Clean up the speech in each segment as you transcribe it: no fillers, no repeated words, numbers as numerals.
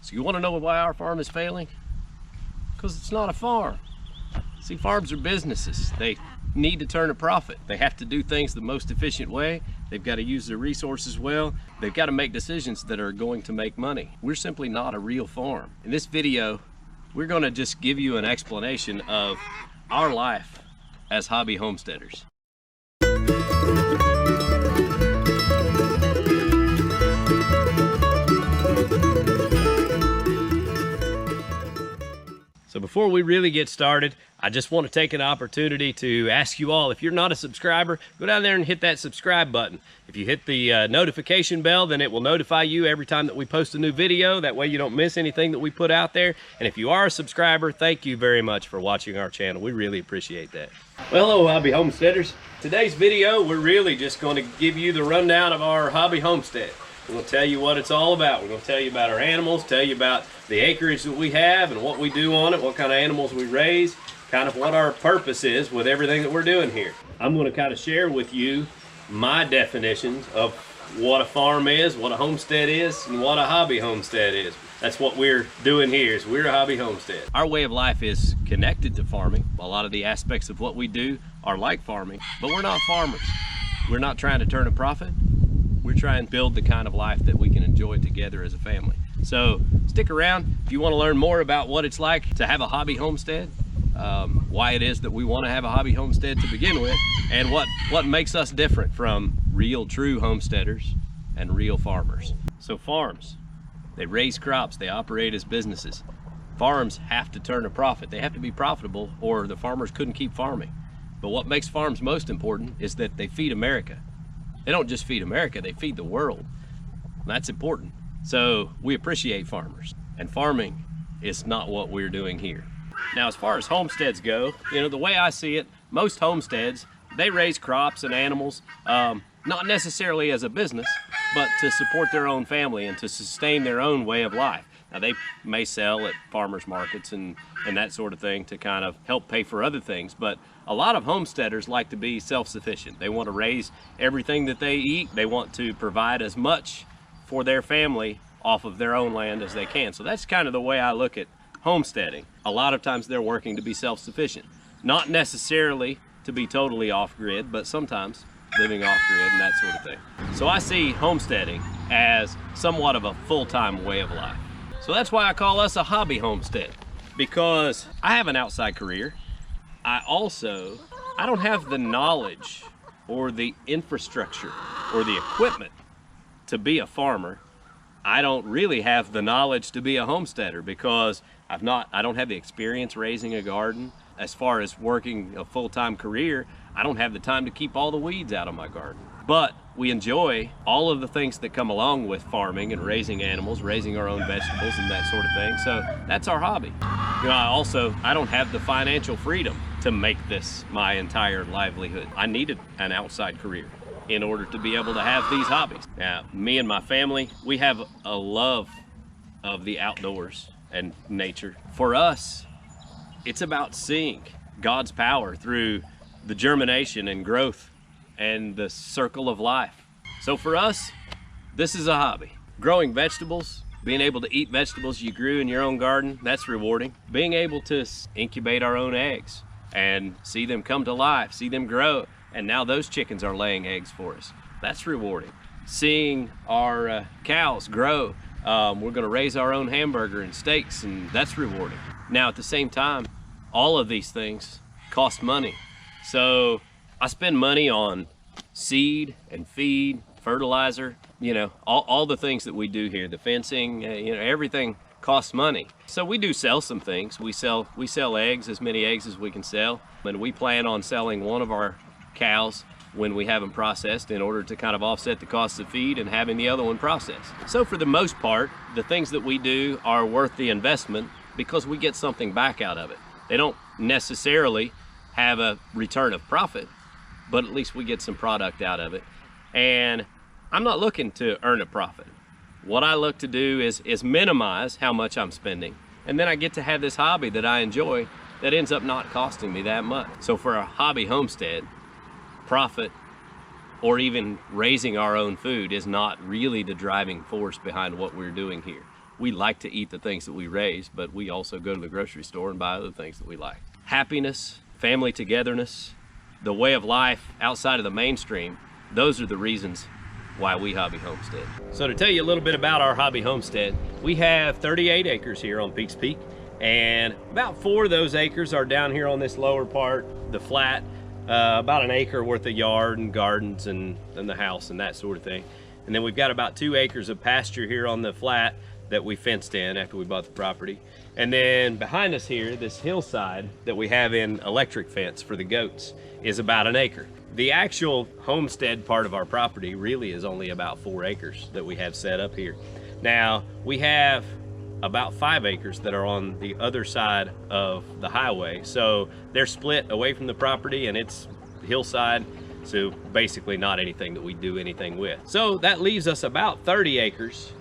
So you want to know why our farm is failing? Because it's not a farm. See, farms are businesses. They need to turn a profit. They have to do things the most efficient way. They've got to use their resources well. They've got to make decisions that are going to make money. We're simply not a real farm. In this video, we're going to just give you an explanation of our life as hobby homesteaders. So before we really get started, I just want to take an opportunity to ask you all, if you're not a subscriber, go down there and hit that subscribe button. If you hit the notification bell, then it will notify you every time that we post a new video. That way you don't miss anything that we put out there. And if you are a subscriber, thank you very much for watching our channel. We really appreciate that. Well, hello, hobby homesteaders. Today's video, we're really just going to give you the rundown of our hobby homestead. We're going to tell you what it's all about. We're going to tell you about our animals, tell you about the acreage that we have and what we do on it, what kind of animals we raise, kind of what our purpose is with everything that we're doing here. I'm going to kind of share with you my definitions of what a farm is, what a homestead is, and what a hobby homestead is. That's what we're doing here, is we're a hobby homestead. Our way of life is connected to farming. A lot of the aspects of what we do are like farming, but we're not farmers. We're not trying to turn a profit. We're trying to build the kind of life that we can enjoy together as a family. So stick around if you want to learn more about what it's like to have a hobby homestead, why it is that we want to have a hobby homestead to begin with, and what makes us different from real true homesteaders and real farmers. So farms, they raise crops, they operate as businesses. Farms have to turn a profit. They have to be profitable or the farmers couldn't keep farming. But what makes farms most important is that they feed America. They don't just feed America, they feed the world. That's important. So we appreciate farmers, and farming is not what we're doing here. Now, as far as homesteads go, you know, the way I see it, most homesteads, they raise crops and animals, not necessarily as a business, but to support their own family and to sustain their own way of life. Now, they may sell at farmers markets and that sort of thing to kind of help pay for other things, but a lot of homesteaders like to be self-sufficient. They want to raise everything that they eat. They want to provide as much for their family off of their own land as they can. So that's kind of the way I look at homesteading. A lot of times they're working to be self-sufficient. Not necessarily to be totally off-grid, but sometimes living off-grid and that sort of thing. So I see homesteading as somewhat of a full-time way of life. So that's why I call us a hobby homestead, because I have an outside career. I don't have the knowledge or the infrastructure or the equipment to be a farmer. I don't really have the knowledge to be a homesteader because I don't have the experience raising a garden. As far as working a full-time career, I don't have the time to keep all the weeds out of my garden. But we enjoy all of the things that come along with farming and raising animals, raising our own vegetables and that sort of thing. So that's our hobby. You know, I don't have the financial freedom to make this my entire livelihood. I needed an outside career in order to be able to have these hobbies. Now, me and my family, we have a love of the outdoors and nature. For us, it's about seeing God's power through the germination and growth and the circle of life. So for us, this is a hobby. Growing vegetables, being able to eat vegetables you grew in your own garden, that's rewarding. Being able to incubate our own eggs and see them come to life, see them grow, and now those chickens are laying eggs for us. That's rewarding. Seeing our cows grow, we're gonna raise our own hamburger and steaks, and that's rewarding. Now at the same time, all of these things cost money. So I spend money on seed and feed, fertilizer, you know, all the things that we do here, the fencing, you know, everything costs money. So we do sell some things. We sell eggs, as many eggs as we can sell. And we plan on selling one of our cows when we have them processed in order to kind of offset the cost of feed and having the other one processed. So for the most part, the things that we do are worth the investment because we get something back out of it. They don't necessarily have a return of profit, but at least we get some product out of it. And I'm not looking to earn a profit. What I look to do is minimize how much I'm spending. And then I get to have this hobby that I enjoy that ends up not costing me that much. So for a hobby homestead, profit or even raising our own food is not really the driving force behind what we're doing here. We like to eat the things that we raise, but we also go to the grocery store and buy other things that we like. Happiness, family togetherness, the way of life outside of the mainstream, those are the reasons why we hobby homestead. So to tell you a little bit about our hobby homestead, we have 38 acres here on Peaks Peak, and about 4 of those acres are down here on this lower part, the flat, about an acre worth of yard and gardens and the house and that sort of thing. And then we've got about 2 acres of pasture here on the flat that we fenced in after we bought the property. And then behind us here, this hillside that we have in electric fence for the goats is about an acre. The actual homestead part of our property really is only about 4 acres that we have set up here. Now, we have about 5 acres that are on the other side of the highway. So they're split away from the property and it's hillside. So basically not anything that we do anything with. So that leaves us about 30 acres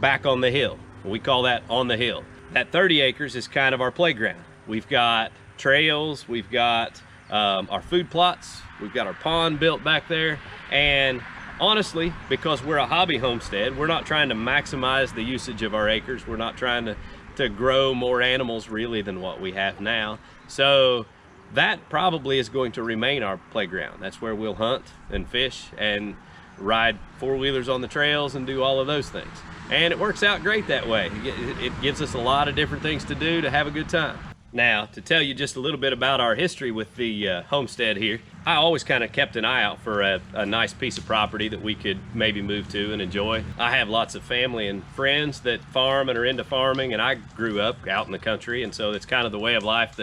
back on the hill. We call that on the hill. That 30 acres is kind of our playground. We've got trails, we've got our food plots, we've got our pond built back there, and honestly, because we're a hobby homestead, we're not trying to maximize the usage of our acres. We're not trying to grow more animals really than what we have now. So that probably is going to remain our playground. That's where we'll hunt and fish and ride 4-wheelers on the trails and do all of those things. And it works out great that way. It gives us a lot of different things to do to have a good time. Now, to tell you just a little bit about our history with the homestead here, I always kind of kept an eye out for a nice piece of property that we could maybe move to and enjoy. I have lots of family and friends that farm and are into farming, and I grew up out in the country, and so it's kind of the way of life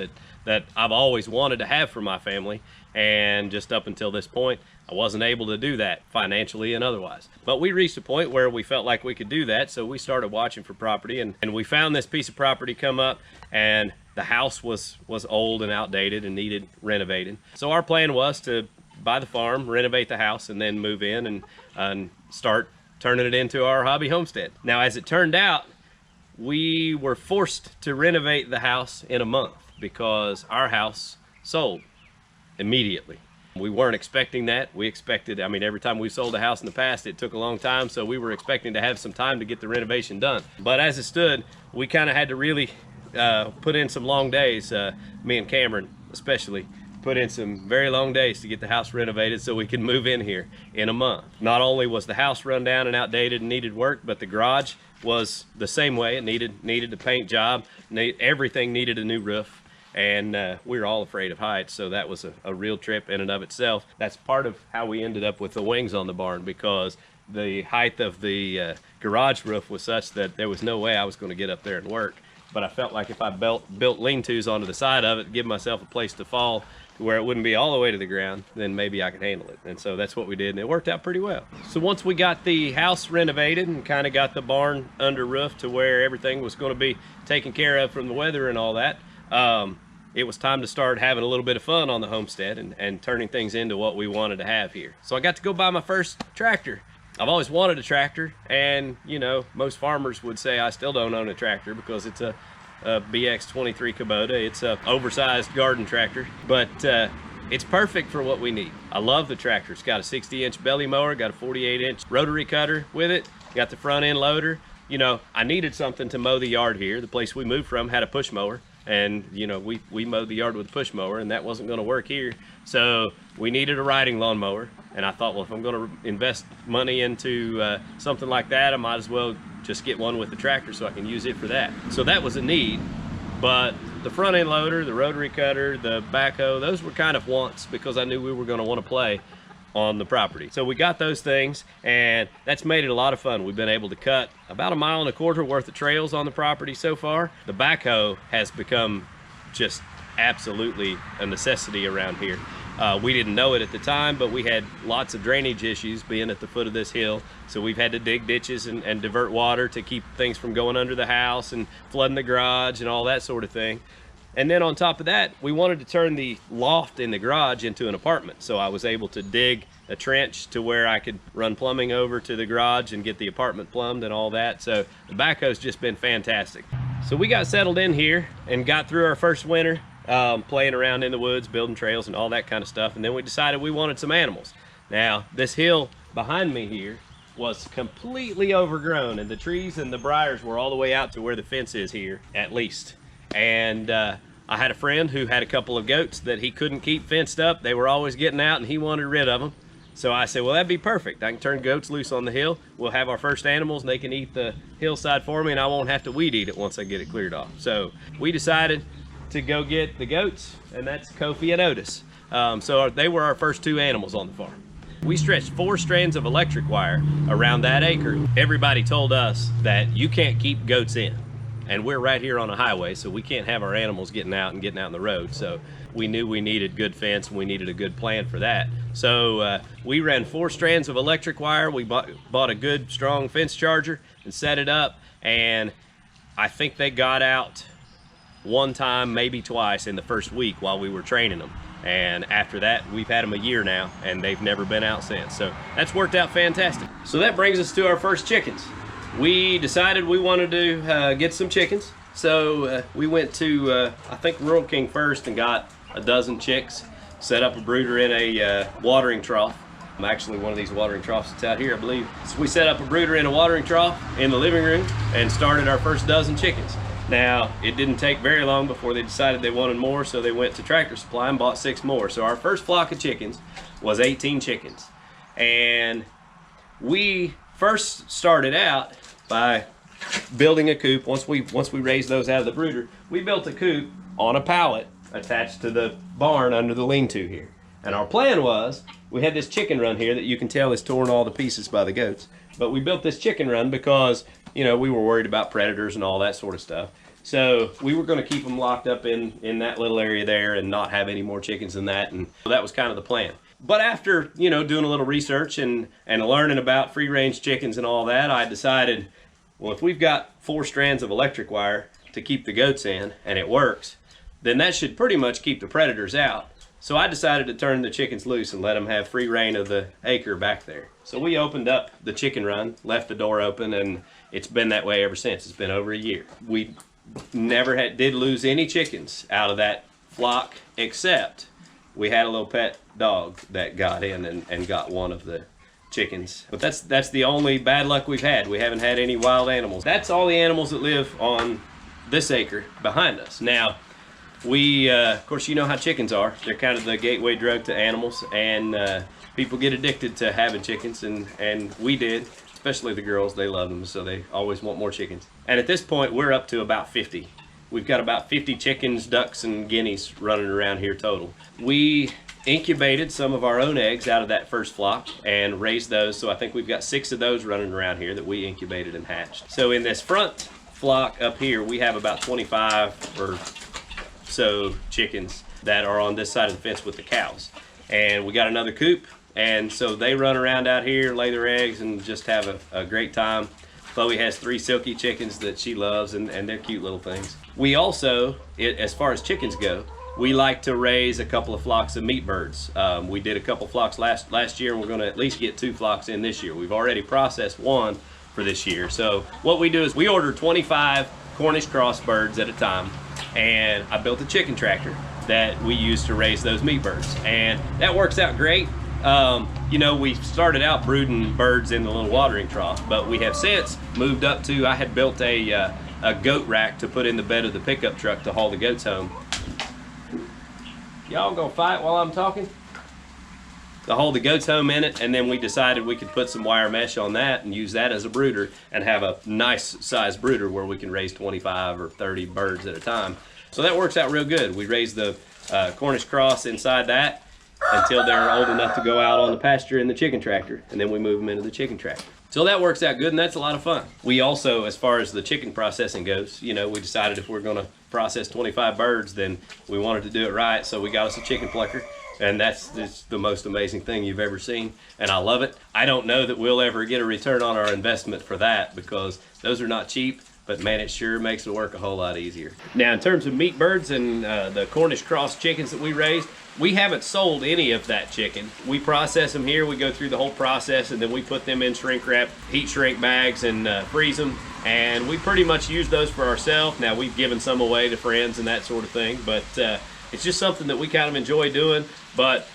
that I've always wanted to have for my family. And just up until this point, I wasn't able to do that financially and otherwise. But we reached a point where we felt like we could do that, so we started watching for property, and we found this piece of property come up, and the house was old and outdated and needed renovating. So our plan was to buy the farm, renovate the house, and then move in and start turning it into our hobby homestead. Now, as it turned out, we were forced to renovate the house in a month because our house sold immediately. We weren't expecting that. We expected, I mean, every time we sold a house in the past, it took a long time, so we were expecting to have some time to get the renovation done. But as it stood, we kind of had to really put in some long days. Me and Cameron especially put in some very long days to get the house renovated so we could move in here in a month. Not only was the house run down and outdated and needed work, but the garage was the same way. It needed a paint job. Everything needed a new roof. And we were all afraid of heights, so that was a real trip in and of itself. That's part of how we ended up with the wings on the barn, because the height of the garage roof was such that there was no way I was going to get up there and work. But I felt like if I built lean-tos onto the side of it, give myself a place to fall to where it wouldn't be all the way to the ground, then maybe I could handle it. And so that's what we did, and it worked out pretty well. So once we got the house renovated and kind of got the barn under roof to where everything was going to be taken care of from the weather and all that, it was time to start having a little bit of fun on the homestead and turning things into what we wanted to have here. So I got to go buy my first tractor. I've always wanted a tractor, and you know, most farmers would say I still don't own a tractor because it's a BX23 Kubota. It's a oversized garden tractor, but it's perfect for what we need. I love the tractor. It's got a 60-inch belly mower, got a 48-inch rotary cutter with it, got the front end loader. You know, I needed something to mow the yard here. The place we moved from had a push mower, and you know, we mowed the yard with a push mower, and that wasn't going to work here. So we needed a riding lawnmower, and I thought, well, if I'm going to invest money into something like that, I might as well just get one with the tractor so I can use it for that. So that was a need, but the front end loader, the rotary cutter, the backhoe, those were kind of wants because I knew we were going to want to play on the property. So we got those things, and that's made it a lot of fun. We've been able to cut about 1.25 miles worth of trails on the property so far. The backhoe has become just absolutely a necessity around here. We didn't know it at the time, but we had lots of drainage issues being at the foot of this hill. So we've had to dig ditches and divert water to keep things from going under the house and flooding the garage and all that sort of thing. And then on top of that, we wanted to turn the loft in the garage into an apartment. So I was able to dig a trench to where I could run plumbing over to the garage and get the apartment plumbed and all that. So the backhoe's just been fantastic. So we got settled in here and got through our first winter playing around in the woods, building trails and all that kind of stuff. And then we decided we wanted some animals. Now, this hill behind me here was completely overgrown, and the trees and the briars were all the way out to where the fence is here, at least. And I had a friend who had a couple of goats that he couldn't keep fenced up. They were always getting out and he wanted rid of them. So I said, well, that'd be perfect. I can turn goats loose on the hill. We'll have our first animals and they can eat the hillside for me, and I won't have to weed eat it once I get it cleared off. So we decided to go get the goats, and that's Kofi and Otis. So they were our first 2 animals on the farm. We stretched 4 strands of electric wire around that acre. Everybody told us that you can't keep goats in. And we're right here on a highway, so we can't have our animals getting out in the road. So we knew we needed good fence, and we needed a good plan for that. So we ran 4 strands of electric wire. We bought a good, strong fence charger and set it up. And I think they got out one time, maybe twice in the first week while we were training them. And after that, we've had them a year now, and they've never been out since. So that's worked out fantastic. So that brings us to our first chickens. We decided we wanted to get some chickens. So we went to, I think, Rural King first and got a dozen chicks, set up a brooder in a watering trough. Actually, one of these watering troughs that's out here, I believe. So we set up a brooder in a watering trough in the living room and started our first dozen chickens. Now, it didn't take very long before they decided they wanted more, so they went to Tractor Supply and bought 6 more. So our first flock of chickens was 18 chickens. And we first started out by building a coop. Once we raised those out of the brooder, we built a coop on a pallet attached to the barn under the lean-to here. And our plan was, we had this chicken run here that you can tell is torn all to pieces by the goats. But we built this chicken run because, you know, we were worried about predators and all that sort of stuff. So we were going to keep them locked up in that little area there and not have any more chickens than that. And that was kind of the plan. But after, you know, doing a little research and learning about free-range chickens and all that, I decided, well, if we've got 4 strands of electric wire to keep the goats in and it works, then that should pretty much keep the predators out. So I decided to turn the chickens loose and let them have free reign of the acre back there. So we opened up the chicken run, left the door open, and it's been that way ever since. It's been over a year. We never did lose any chickens out of that flock, except we had a little pet dog that got in and got one of the chickens. But that's the only bad luck we've had. We haven't had any wild animals. That's all the animals that live on this acre behind us. Now, we, of course, you know how chickens are. They're kind of the gateway drug to animals, and people get addicted to having chickens, and we did, especially the girls. They love them, so they always want more chickens. And at this point, we're up to about 50. We've got about 50 chickens, ducks, and guineas running around here total. We incubated some of our own eggs out of that first flock and raised those, so I think we've got 6 of those running around here that we incubated and hatched. So in this front flock up here, we have about 25 or so chickens that are on this side of the fence with the cows. And we got another coop, and so they run around out here, lay their eggs, and just have a great time. Chloe has 3 silky chickens that she loves, and they're cute little things. We also, as far as chickens go, we like to raise a couple of flocks of meat birds. We did a couple flocks last year, and we're going to at least get 2 flocks in this year. We've already processed 1 for this year. So what we do is we order 25 Cornish cross birds at a time, and I built a chicken tractor that we use to raise those meat birds, and that works out great. You know, we started out brooding birds in the little watering trough, but we have since moved up to, I had built a goat rack to put in the bed of the pickup truck to haul the goats home. Y'all gonna fight while I'm talking? To haul the goats home in it, and then we decided we could put some wire mesh on that and use that as a brooder and have a nice size brooder where we can raise 25 or 30 birds at a time. So that works out real good. We raise the Cornish cross inside that until they're old enough to go out on the pasture in the chicken tractor, and then we move them into the chicken tractor. So that works out good, and that's a lot of fun. We also, as far as the chicken processing goes, you know, we decided if we're gonna process 25 birds, then we wanted to do it right, so we got us a chicken plucker. And that's the most amazing thing you've ever seen, and I love it. I don't know that we'll ever get a return on our investment for that, because those are not cheap, but man, it sure makes the work a whole lot easier. Now, in terms of meat birds and the Cornish cross chickens that we raised, we haven't sold any of that chicken. We process them here, we go through the whole process, and then we put them in shrink wrap, heat shrink bags, and freeze them. And we pretty much use those for ourselves. Now, we've given some away to friends and that sort of thing, but it's just something that we kind of enjoy doing. But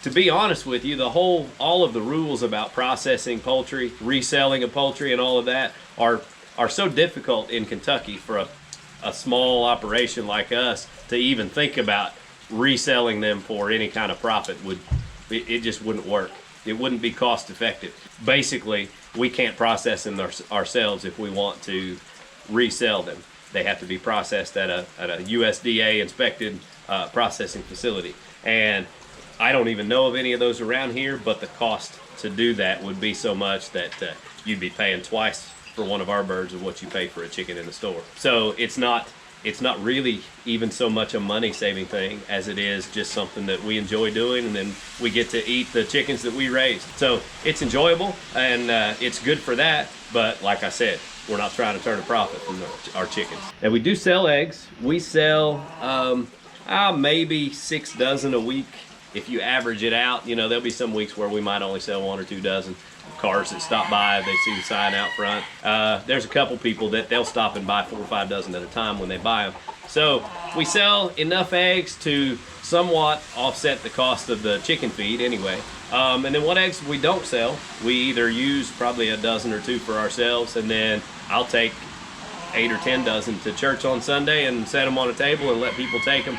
to be honest with you, all of the rules about processing poultry, reselling of poultry, and all of that are so difficult in Kentucky for a small operation like us to even think about reselling them for any kind of profit. It just wouldn't work. It wouldn't be cost effective. Basically, we can't process them ourselves if we want to resell them. They have to be processed at a USDA inspected processing facility. And I don't even know of any of those around here, but the cost to do that would be so much that you'd be paying twice for one of our birds of what you pay for a chicken in the store. So it's not really even so much a money saving thing as it is just something that we enjoy doing, and then we get to eat the chickens that we raised. So it's enjoyable, and it's good for that, but like I said, we're not trying to turn a profit from our chickens. And we do sell eggs. We sell maybe 6 dozen a week. If you average it out, you know, there'll be some weeks where we might only sell 1 or 2 dozen. Cars that stop by, they see the sign out front. There's a couple people that they'll stop and buy 4 or 5 dozen at a time when they buy them. So we sell enough eggs to somewhat offset the cost of the chicken feed anyway. And then what eggs we don't sell, we either use probably 1 dozen or 2 for ourselves, and then I'll take 8 or 10 dozen to church on Sunday and set them on a table and let people take them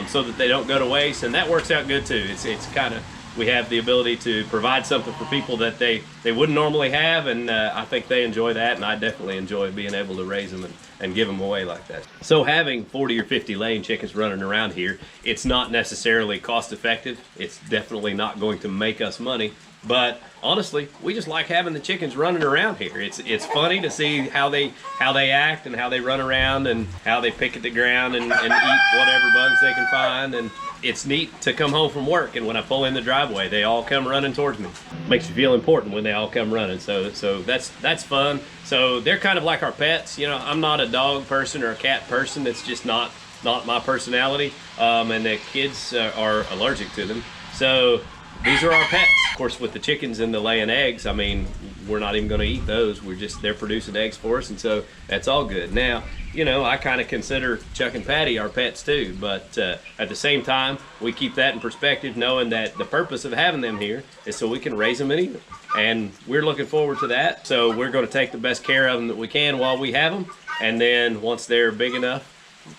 so that they don't go to waste, and that works out good too. It's kind of, we have the ability to provide something for people that they wouldn't normally have, and I think they enjoy that, and I definitely enjoy being able to raise them and give them away like that. So having 40 or 50 laying chickens running around here, it's not necessarily cost effective. It's definitely not going to make us money, but honestly, we just like having the chickens running around here. It's funny to see how they act and how they run around and how they pick at the ground and eat whatever bugs they can find. And it's neat to come home from work, and when I pull in the driveway, they all come running towards me. Makes you feel important when they all come running. So that's fun. So they're kind of like our pets. You know, I'm not a dog person or a cat person. It's just not my personality. And the kids are allergic to them. So these are our pets. Of course, with the chickens and the laying eggs, I mean, we're not even going to eat those. They're producing eggs for us, and so that's all good. Now, you know, I kind of consider Chuck and Patty our pets too, but at the same time, we keep that in perspective, knowing that the purpose of having them here is so we can raise them and eat them. And we're looking forward to that. So we're going to take the best care of them that we can while we have them, and then once they're big enough,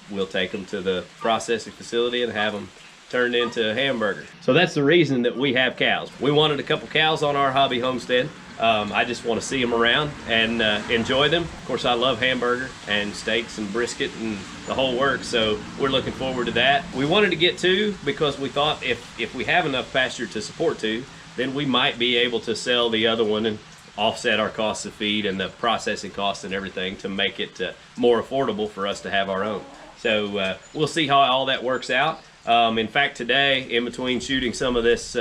we'll take them to the processing facility and have them turned into a hamburger. So that's the reason that we have cows. We wanted a couple cows on our hobby homestead. I just want to see them around and enjoy them. Of course, I love hamburger and steaks and brisket and the whole works, so we're looking forward to that. We wanted to get 2 because we thought if we have enough pasture to support 2, then we might be able to sell the other one and offset our costs of feed and the processing costs and everything to make it more affordable for us to have our own. So we'll see how all that works out. In fact, today, in between shooting some of this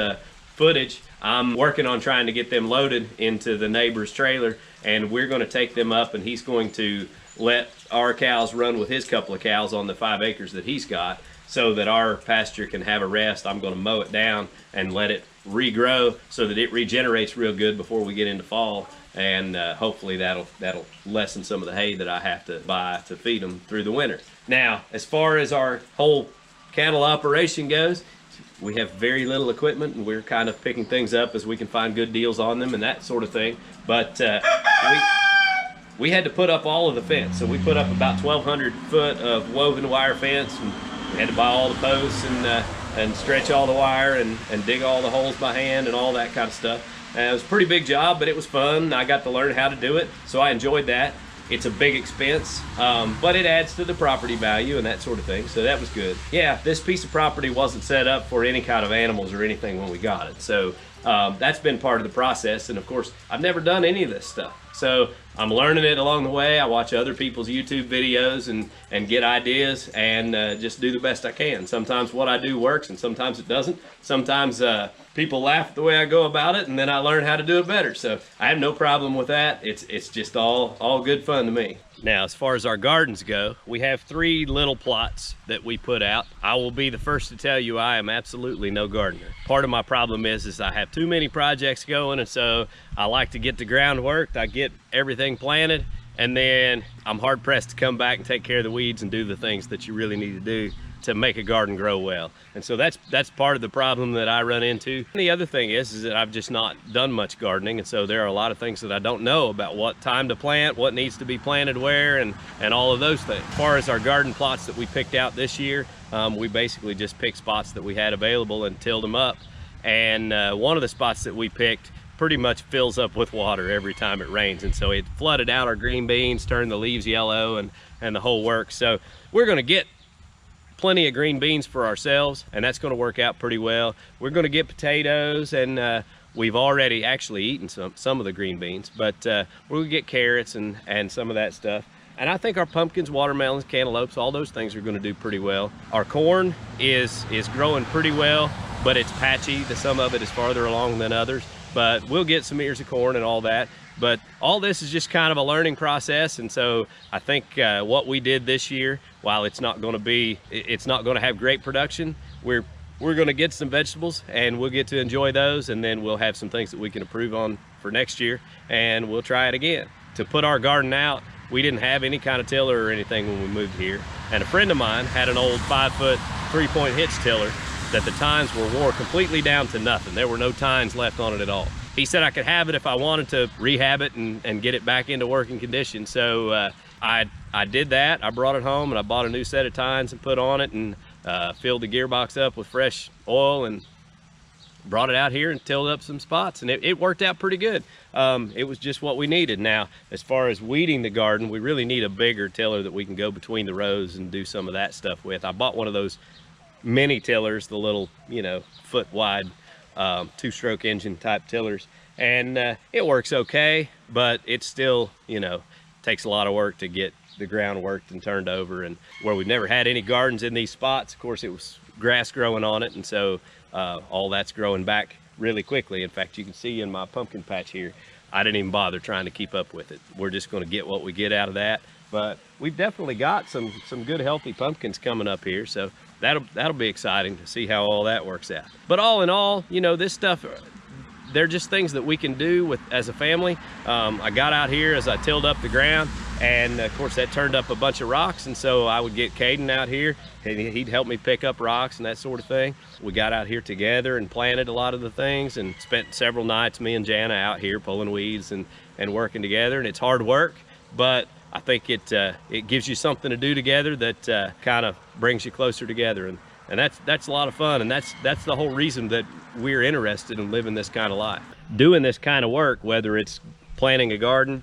footage, I'm working on trying to get them loaded into the neighbor's trailer, and we're going to take them up, and he's going to let our cows run with his couple of cows on the 5 acres that he's got so that our pasture can have a rest. I'm going to mow it down and let it regrow so that it regenerates real good before we get into fall, and hopefully that'll lessen some of the hay that I have to buy to feed them through the winter. Now, as far as our whole cattle operation goes, we have very little equipment, and we're kind of picking things up as we can find good deals on them and that sort of thing. But we had to put up all of the fence. So we put up about 1,200 foot of woven wire fence, and we had to buy all the posts and stretch all the wire and dig all the holes by hand and all that kind of stuff. It was a pretty big job, but it was fun. I got to learn how to do it, so I enjoyed that. It's a big expense, but it adds to the property value and that sort of thing, so that was good. Yeah, this piece of property wasn't set up for any kind of animals or anything when we got it, so that's been part of the process. And of course, I've never done any of this stuff, so I'm learning it along the way. I watch other people's YouTube videos and get ideas and just do the best I can. Sometimes what I do works and sometimes it doesn't. Sometimes people laugh at the way I go about it, and then I learn how to do it better. So I have no problem with that. It's just all good fun to me. Now, as far as our gardens go, we have 3 little plots that we put out. I will be the first to tell you I am absolutely no gardener. Part of my problem is I have too many projects going, and so I like to get the ground worked. I get everything planted, and then I'm hard pressed to come back and take care of the weeds and do the things that you really need to do to make a garden grow well. And so that's part of the problem that I run into. And the other thing is that I've just not done much gardening, and so there are a lot of things that I don't know about what time to plant, what needs to be planted where, and all of those things. As far as our garden plots that we picked out this year, we basically just picked spots that we had available and tilled them up. And one of the spots that we picked pretty much fills up with water every time it rains, and so it flooded out our green beans, turned the leaves yellow, and the whole works. So we're going to get plenty of green beans for ourselves, and that's going to work out pretty well. We're going to get potatoes, and we've already actually eaten some of the green beans, but we're going to get carrots and some of that stuff. And I think our pumpkins, watermelons, cantaloupes, all those things are going to do pretty well. Our corn is growing pretty well, but it's patchy. Some of it is farther along than others, but we'll get some ears of corn and all that. But all this is just kind of a learning process, and so I think what we did this year, while it's not going to have great production, we're going to get some vegetables and we'll get to enjoy those, and then we'll have some things that we can improve on for next year, and we'll try it again. To put our garden out, we didn't have any kind of tiller or anything when we moved here, and a friend of mine had an old 5-foot 3-point hitch tiller that the tines wore completely down to nothing. There were no tines left on it at all. He said I could have it if I wanted to rehab it and get it back into working condition. So I did that. I brought it home and I bought a new set of tines and put on it, and filled the gearbox up with fresh oil and brought it out here and tilled up some spots, and it worked out pretty good. It was just what we needed. Now, as far as weeding the garden, we really need a bigger tiller that we can go between the rows and do some of that stuff with. I bought one of those mini tillers, the little, foot wide 2-stroke engine type tillers, and it works okay, but it still takes a lot of work to get the ground worked and turned over. And where we've never had any gardens in these spots, of course it was grass growing on it, and so all that's growing back really quickly. In fact, you can see in my pumpkin patch here, I didn't even bother trying to keep up with it. We're just going to get what we get out of that. But we've definitely got some good healthy pumpkins coming up here, so that'll be exciting to see how all that works out. But all in all, this stuff, they're just things that we can do as a family. I got out here as I tilled up the ground, and of course that turned up a bunch of rocks, and so I would get Caden out here and he'd help me pick up rocks and that sort of thing. We got out here together and planted a lot of the things, and spent several nights, me and Jana, out here pulling weeds and working together. And it's hard work, but I think it gives you something to do together that kind of brings you closer together, and that's a lot of fun, and that's the whole reason that we're interested in living this kind of life. Doing this kind of work, whether it's planting a garden,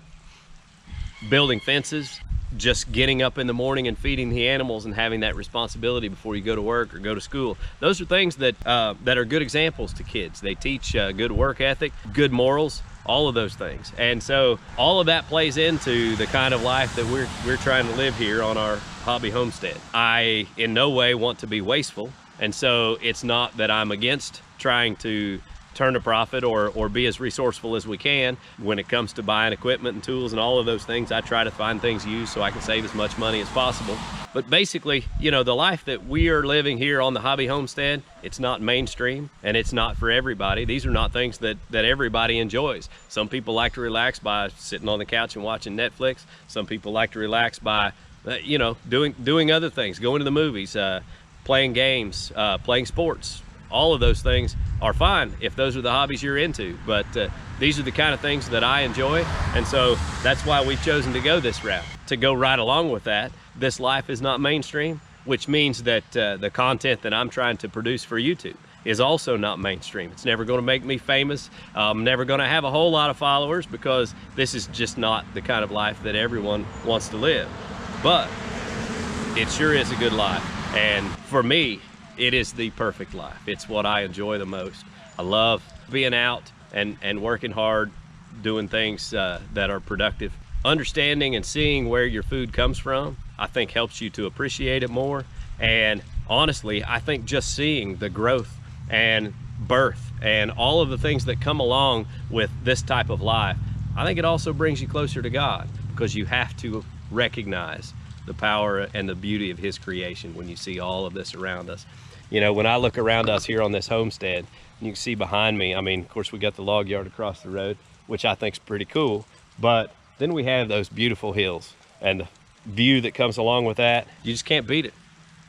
building fences, just getting up in the morning and feeding the animals and having that responsibility before you go to work or go to school. Those are things that are good examples to kids. They teach good work ethic, good morals, all of those things. And so all of that plays into the kind of life that we're trying to live here on our hobby homestead. I in no way want to be wasteful, and so it's not that I'm against trying to turn a profit or be as resourceful as we can. When it comes to buying equipment and tools and all of those things, I try to find things used so I can save as much money as possible. But basically, the life that we are living here on the hobby homestead, it's not mainstream and it's not for everybody. These are not things that everybody enjoys. Some people like to relax by sitting on the couch and watching Netflix. Some people like to relax by doing other things, going to the movies, playing games, playing sports. All of those things are fine if those are the hobbies you're into, but these are the kind of things that I enjoy, and so that's why we've chosen to go this route. To go right along with that, this life is not mainstream, which means that the content that I'm trying to produce for YouTube is also not mainstream. It's never going to make me famous. I'm never going to have a whole lot of followers, because this is just not the kind of life that everyone wants to live. But it sure is a good life, and for me, it is the perfect life. It's what I enjoy the most. I love being out and working hard, doing things that are productive. Understanding and seeing where your food comes from, I think helps you to appreciate it more. And honestly, I think just seeing the growth and birth and all of the things that come along with this type of life, I think it also brings you closer to God, because you have to recognize the power and the beauty of His creation when you see all of this around us. When I look around us here on this homestead, you can see behind me, of course we got the log yard across the road, which I think is pretty cool, but then we have those beautiful hills and the view that comes along with that. You just can't beat it.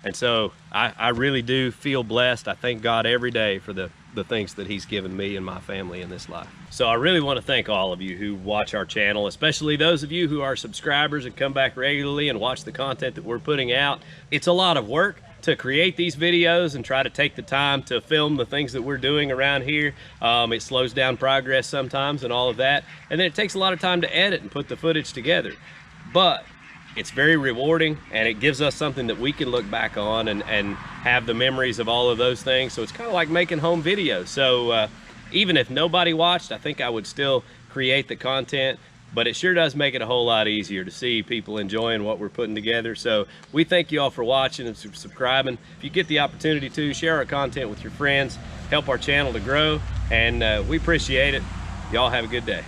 And so I really do feel blessed. I thank God every day for the things that he's given me and my family in this life. So I really want to thank all of you who watch our channel, especially those of you who are subscribers and come back regularly and watch the content that we're putting out. It's a lot of work to create these videos and try to take the time to film the things that we're doing around here. It slows down progress sometimes and all of that. And then it takes a lot of time to edit and put the footage together. But it's very rewarding, and it gives us something that we can look back on and have the memories of all of those things. So it's kind of like making home videos. So even if nobody watched, I think I would still create the content, but it sure does make it a whole lot easier to see people enjoying what we're putting together. So we thank you all for watching and subscribing. If you get the opportunity to, share our content with your friends, help our channel to grow, and we appreciate it. Y'all have a good day.